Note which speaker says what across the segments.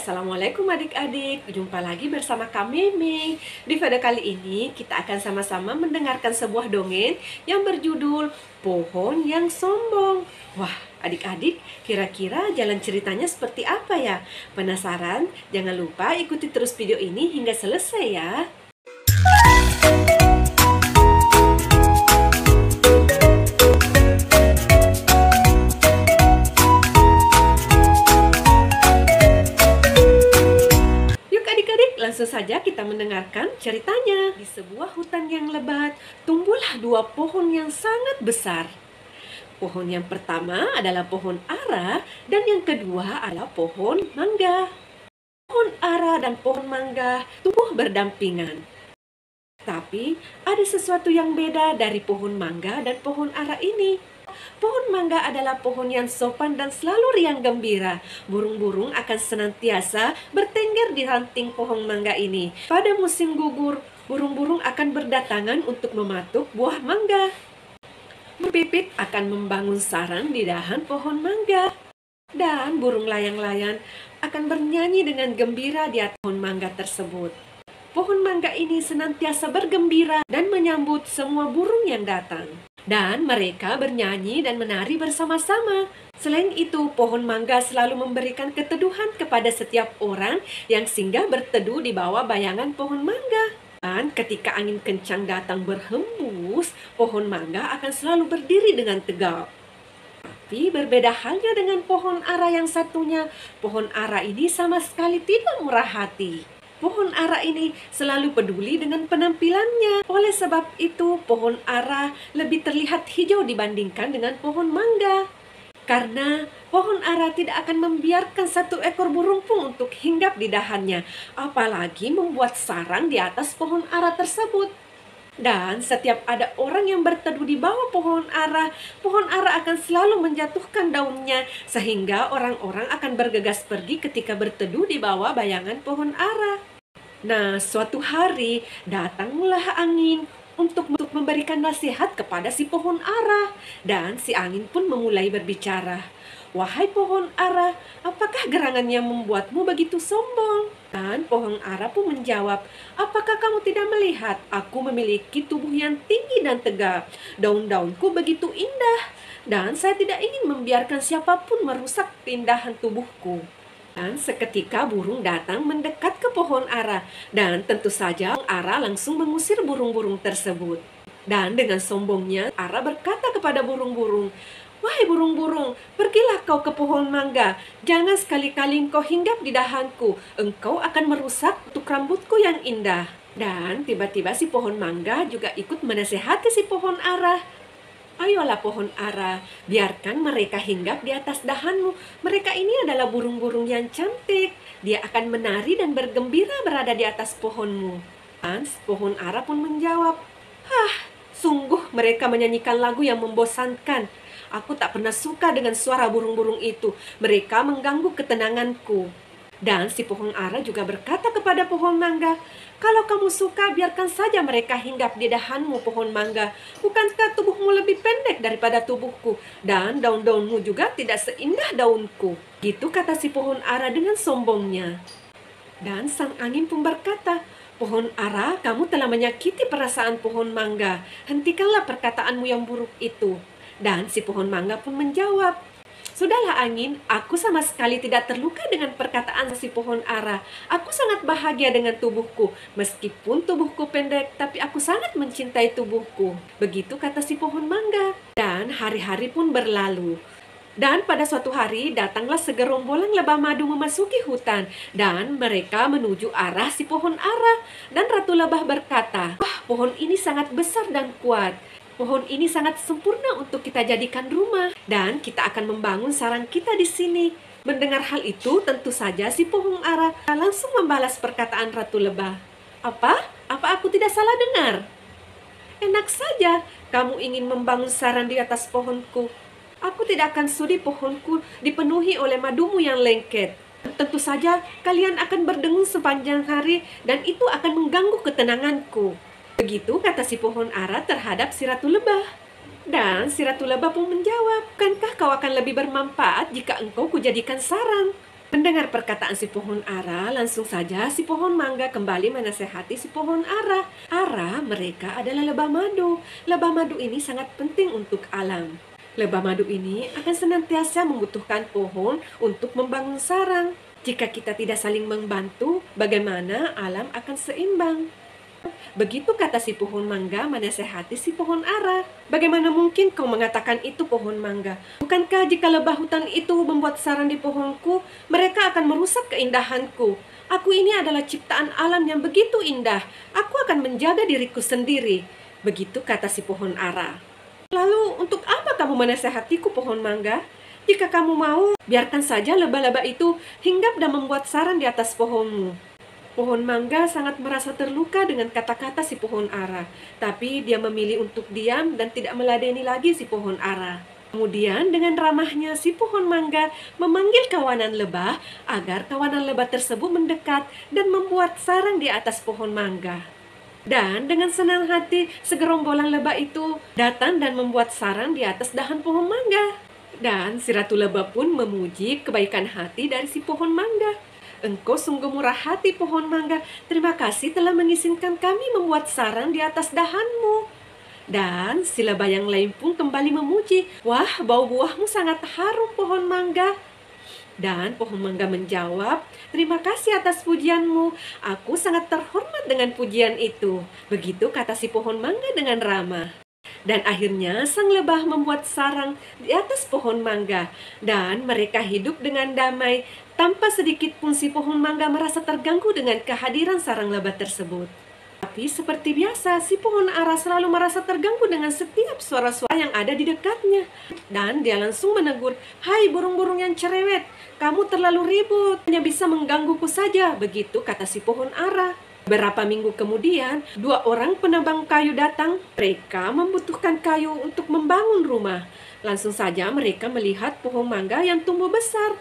Speaker 1: Assalamualaikum adik-adik. Jumpa lagi bersama Kak Meme. Di video kali ini kita akan sama-sama mendengarkan sebuah dongeng yang berjudul Pohon yang Sombong. Wah, adik-adik, kira-kira jalan ceritanya seperti apa ya? Penasaran? Jangan lupa ikuti terus video ini hingga selesai ya. Langsung saja kita mendengarkan ceritanya. Di sebuah hutan yang lebat, tumbuhlah dua pohon yang sangat besar. Pohon yang pertama adalah pohon ara dan yang kedua adalah pohon mangga. Pohon ara dan pohon mangga tumbuh berdampingan. Tapi ada sesuatu yang beda dari pohon mangga dan pohon ara ini. Pohon mangga adalah pohon yang sopan dan selalu riang gembira. Burung-burung akan senantiasa bertengger di ranting pohon mangga ini. Pada musim gugur, burung-burung akan berdatangan untuk mematuk buah mangga. Pipit akan membangun sarang di dahan pohon mangga. Dan burung layang-layang akan bernyanyi dengan gembira di atas pohon mangga tersebut. Pohon mangga ini senantiasa bergembira dan menyambut semua burung yang datang. Dan mereka bernyanyi dan menari bersama-sama. Selain itu, pohon mangga selalu memberikan keteduhan kepada setiap orang yang singgah berteduh di bawah bayangan pohon mangga. Dan ketika angin kencang datang berhembus, pohon mangga akan selalu berdiri dengan tegak. Tapi berbeda halnya dengan pohon ara yang satunya. Pohon ara ini sama sekali tidak murah hati. Pohon ara ini selalu peduli dengan penampilannya. Oleh sebab itu, pohon ara lebih terlihat hijau dibandingkan dengan pohon mangga. Karena pohon ara tidak akan membiarkan satu ekor burung pun untuk hinggap di dahannya, apalagi membuat sarang di atas pohon ara tersebut. Dan setiap ada orang yang berteduh di bawah pohon ara akan selalu menjatuhkan daunnya, sehingga orang-orang akan bergegas pergi ketika berteduh di bawah bayangan pohon ara. Nah, suatu hari datanglah angin untuk memberikan nasihat kepada si pohon ara. Dan si angin pun memulai berbicara. Wahai pohon ara, apakah gerangannya membuatmu begitu sombong? Dan pohon ara pun menjawab, apakah kamu tidak melihat aku memiliki tubuh yang tinggi dan tegak? Daun-daunku begitu indah. Dan saya tidak ingin membiarkan siapapun merusak keindahan tubuhku. Dan seketika burung datang mendekat ke pohon ara. Dan tentu saja ara langsung mengusir burung-burung tersebut. Dan dengan sombongnya ara berkata kepada burung-burung, wahai burung-burung, pergilah kau ke pohon mangga. Jangan sekali-kali engkau hinggap di dahanku. Engkau akan merusak untuk rambutku yang indah. Dan tiba-tiba si pohon mangga juga ikut menasehati si pohon ara. Ayolah pohon ara, biarkan mereka hinggap di atas dahanmu. Mereka ini adalah burung-burung yang cantik. Dia akan menari dan bergembira berada di atas pohonmu. Dan pohon ara pun menjawab, sungguh mereka menyanyikan lagu yang membosankan. Aku tak pernah suka dengan suara burung-burung itu. Mereka mengganggu ketenanganku. Dan si pohon ara juga berkata kepada pohon mangga, kalau kamu suka, biarkan saja mereka hinggap di dahanmu, pohon mangga. Bukankah tubuhmu lebih pendek daripada tubuhku? Dan daun-daunmu juga tidak seindah daunku. Gitu kata si pohon ara dengan sombongnya. Dan sang angin pun berkata, pohon ara, kamu telah menyakiti perasaan pohon mangga. Hentikanlah perkataanmu yang buruk itu. Dan si pohon mangga pun menjawab, sudahlah angin, aku sama sekali tidak terluka dengan perkataan si pohon ara. Aku sangat bahagia dengan tubuhku. Meskipun tubuhku pendek, tapi aku sangat mencintai tubuhku. Begitu kata si pohon mangga. Dan hari-hari pun berlalu. Dan pada suatu hari datanglah segerombolan lebah madu memasuki hutan. Dan mereka menuju arah si pohon ara. Dan Ratu Lebah berkata, wah, pohon ini sangat besar dan kuat. Pohon ini sangat sempurna untuk kita jadikan rumah. Dan kita akan membangun sarang kita di sini. Mendengar hal itu, tentu saja si pohon ara langsung membalas perkataan Ratu Lebah. Apa? Apa aku tidak salah dengar? Enak saja, kamu ingin membangun sarang di atas pohonku. Aku tidak akan sudi pohonku dipenuhi oleh madumu yang lengket. Tentu saja kalian akan berdengung sepanjang hari dan itu akan mengganggu ketenanganku. Begitu kata si pohon ara terhadap si Ratu Lebah. Dan si Ratu Lebah pun menjawab, bukankah kau akan lebih bermanfaat jika engkau kujadikan sarang? Mendengar perkataan si pohon ara, langsung saja si pohon mangga kembali menasehati si pohon ara. Ara, mereka adalah lebah madu. Lebah madu ini sangat penting untuk alam. Lebah madu ini akan senantiasa membutuhkan pohon untuk membangun sarang. Jika kita tidak saling membantu, bagaimana alam akan seimbang? Begitu kata si pohon mangga menasehati si pohon ara. Bagaimana mungkin kau mengatakan itu, pohon mangga? Bukankah jika lebah hutan itu membuat sarang di pohonku, mereka akan merusak keindahanku? Aku ini adalah ciptaan alam yang begitu indah. Aku akan menjaga diriku sendiri. Begitu kata si pohon ara. Lalu untuk apa kamu menasehatiku, pohon mangga? Jika kamu mau, biarkan saja lebah-lebah itu hinggap dan membuat sarang di atas pohonmu. Pohon mangga sangat merasa terluka dengan kata-kata si pohon ara, tapi dia memilih untuk diam dan tidak meladeni lagi si pohon ara. Kemudian dengan ramahnya si pohon mangga memanggil kawanan lebah agar kawanan lebah tersebut mendekat dan membuat sarang di atas pohon mangga. Dan dengan senang hati segerombolan lebah itu datang dan membuat sarang di atas dahan pohon mangga. Dan si ratu lebah pun memuji kebaikan hati dari si pohon mangga. Engkau sungguh murah hati, pohon mangga. Terima kasih telah mengizinkan kami membuat sarang di atas dahanmu. Dan si lebah yang lain pun kembali memuji. Wah, bau buahmu sangat harum, pohon mangga. Dan pohon mangga menjawab, terima kasih atas pujianmu. Aku sangat terhormat dengan pujian itu. Begitu kata si pohon mangga dengan ramah. Dan akhirnya sang lebah membuat sarang di atas pohon mangga. Dan mereka hidup dengan damai. Tanpa sedikit pun si pohon mangga merasa terganggu dengan kehadiran sarang lebah tersebut. Tapi seperti biasa, si pohon ara selalu merasa terganggu dengan setiap suara-suara yang ada di dekatnya. Dan dia langsung menegur, "Hai burung-burung yang cerewet, kamu terlalu ribut, hanya bisa menggangguku saja." Begitu kata si pohon ara. Beberapa minggu kemudian, 2 orang penebang kayu datang. Mereka membutuhkan kayu untuk membangun rumah. Langsung saja mereka melihat pohon mangga yang tumbuh besar.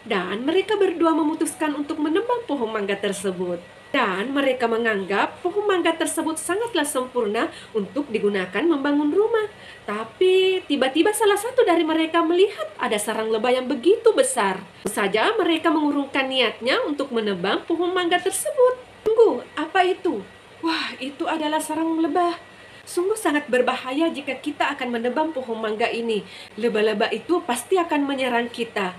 Speaker 1: Dan mereka berdua memutuskan untuk menebang pohon mangga tersebut. Dan mereka menganggap pohon mangga tersebut sangatlah sempurna untuk digunakan membangun rumah. Tapi tiba-tiba salah satu dari mereka melihat ada sarang lebah yang begitu besar. Saja mereka mengurungkan niatnya untuk menebang pohon mangga tersebut. Tunggu, apa itu? Wah, itu adalah sarang lebah. Sungguh sangat berbahaya jika kita akan menebang pohon mangga ini. Lebah-lebah itu pasti akan menyerang kita.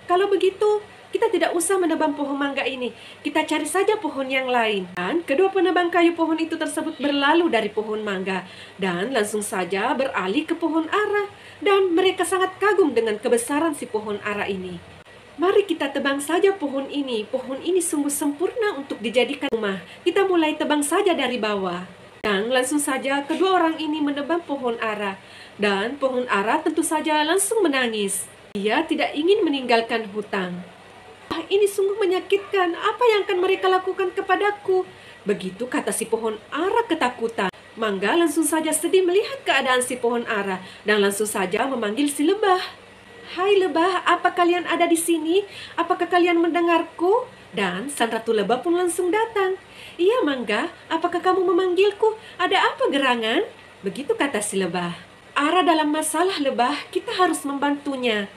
Speaker 1: Kalau begitu, kita tidak usah menebang pohon mangga ini. Kita cari saja pohon yang lain. Dan kedua penebang kayu pohon itu tersebut berlalu dari pohon mangga. Dan langsung saja beralih ke pohon ara. Dan mereka sangat kagum dengan kebesaran si pohon ara ini. Mari kita tebang saja pohon ini. Pohon ini sungguh sempurna untuk dijadikan rumah. Kita mulai tebang saja dari bawah. Dan langsung saja kedua orang ini menebang pohon ara. Dan pohon ara tentu saja langsung menangis. Dia tidak ingin meninggalkan hutan. Ini sungguh menyakitkan. Apa yang akan mereka lakukan kepadaku? Begitu kata si pohon ara ketakutan. Mangga langsung saja sedih melihat keadaan si pohon ara. Dan langsung saja memanggil si lebah. Hai lebah, apa kalian ada di sini? Apakah kalian mendengarku? Dan sang ratu lebah pun langsung datang. Iya Mangga, apakah kamu memanggilku? Ada apa gerangan? Begitu kata si lebah. Ara dalam masalah lebah, kita harus membantunya.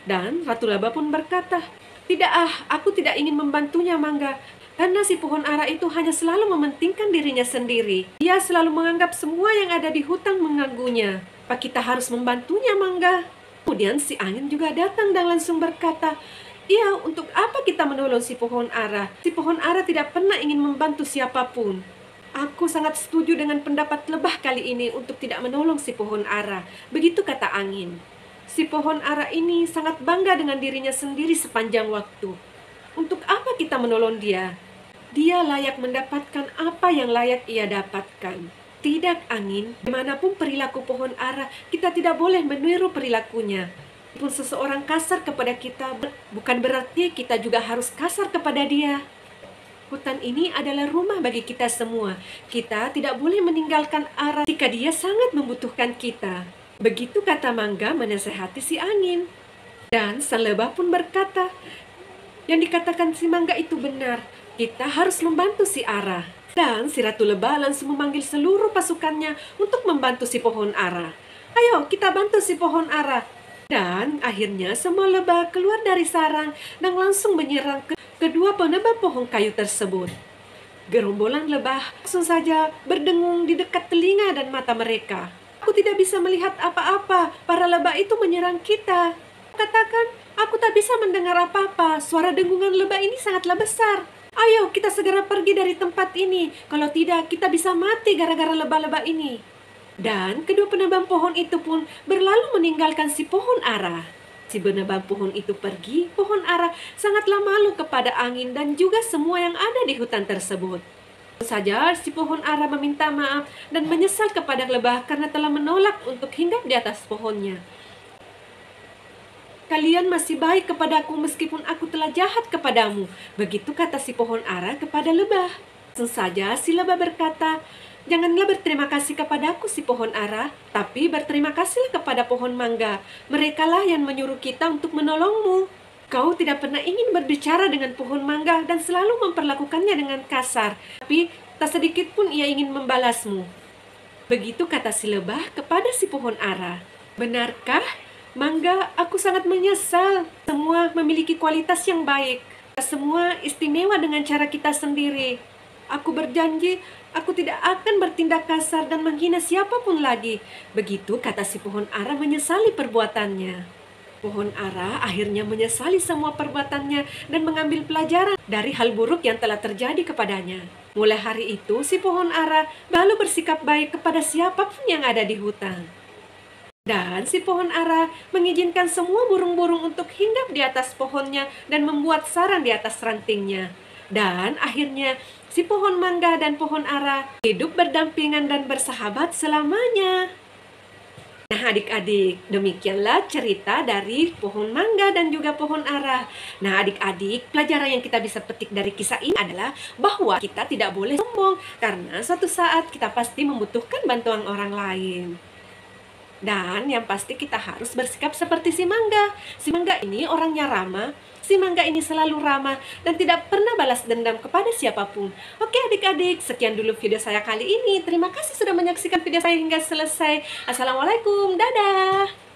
Speaker 1: Dan ratu lebah pun berkata, tidak aku tidak ingin membantunya Mangga. Karena si pohon ara itu hanya selalu mementingkan dirinya sendiri. Dia selalu menganggap semua yang ada di hutan mengganggunya. Apa kita harus membantunya Mangga? Kemudian si angin juga datang dan langsung berkata, iya, untuk apa kita menolong si pohon ara? Si pohon ara tidak pernah ingin membantu siapapun. Aku sangat setuju dengan pendapat lebah kali ini untuk tidak menolong si pohon ara. Begitu kata angin. Si pohon ara ini sangat bangga dengan dirinya sendiri sepanjang waktu. Untuk apa kita menolong dia? Dia layak mendapatkan apa yang layak ia dapatkan. Tidak angin, dimanapun perilaku pohon ara, kita tidak boleh meniru perilakunya. Pun seseorang kasar kepada kita, bukan berarti kita juga harus kasar kepada dia. Hutan ini adalah rumah bagi kita semua. Kita tidak boleh meninggalkan ara jika dia sangat membutuhkan kita. Begitu kata Mangga menasehati si angin. Dan sang lebah pun berkata, yang dikatakan si Mangga itu benar. Kita harus membantu si ara. Dan si ratu lebah langsung memanggil seluruh pasukannya untuk membantu si pohon ara. Ayo kita bantu si pohon ara. Dan akhirnya semua lebah keluar dari sarang dan langsung menyerang kedua penebang pohon kayu tersebut. Gerombolan lebah langsung saja berdengung di dekat telinga dan mata mereka. Aku tidak bisa melihat apa-apa, para lebah itu menyerang kita. Katakan, aku tak bisa mendengar apa-apa, suara dengungan lebah ini sangatlah besar. Ayo kita segera pergi dari tempat ini, kalau tidak kita bisa mati gara-gara lebah-lebah ini. Dan kedua penebang pohon itu pun berlalu meninggalkan si pohon ara. Si penebang pohon itu pergi, pohon ara sangatlah malu kepada angin dan juga semua yang ada di hutan tersebut. Tentu saja si pohon ara meminta maaf dan menyesal kepada lebah karena telah menolak untuk hinggap di atas pohonnya. Kalian masih baik kepadaku meskipun aku telah jahat kepadamu. Begitu kata si pohon ara kepada lebah. Langsung saja si lebah berkata, janganlah berterima kasih kepadaku si pohon ara, tapi berterima kasihlah kepada pohon mangga. Merekalah yang menyuruh kita untuk menolongmu. Kau tidak pernah ingin berbicara dengan pohon mangga dan selalu memperlakukannya dengan kasar, tapi tak sedikit pun ia ingin membalasmu. Begitu kata si lebah kepada si pohon ara. Benarkah? Mangga, aku sangat menyesal. Semua memiliki kualitas yang baik. Semua istimewa dengan cara kita sendiri. Aku berjanji, aku tidak akan bertindak kasar dan menghina siapapun lagi. Begitu kata si pohon ara menyesali perbuatannya. Pohon ara akhirnya menyesali semua perbuatannya dan mengambil pelajaran dari hal buruk yang telah terjadi kepadanya. Mulai hari itu, si pohon ara lalu bersikap baik kepada siapapun yang ada di hutan. Dan si pohon ara mengizinkan semua burung-burung untuk hinggap di atas pohonnya dan membuat sarang di atas rantingnya. Dan akhirnya si pohon mangga dan pohon ara hidup berdampingan dan bersahabat selamanya. Nah adik-adik, demikianlah cerita dari pohon mangga dan juga pohon ara. Nah adik-adik, pelajaran yang kita bisa petik dari kisah ini adalah bahwa kita tidak boleh sombong karena suatu saat kita pasti membutuhkan bantuan orang lain. Dan yang pasti kita harus bersikap seperti si mangga. Si mangga ini orangnya ramah. Si mangga ini selalu ramah dan tidak pernah balas dendam kepada siapapun. Oke adik-adik, sekian dulu video saya kali ini. Terima kasih sudah menyaksikan video saya hingga selesai. Assalamualaikum, dadah.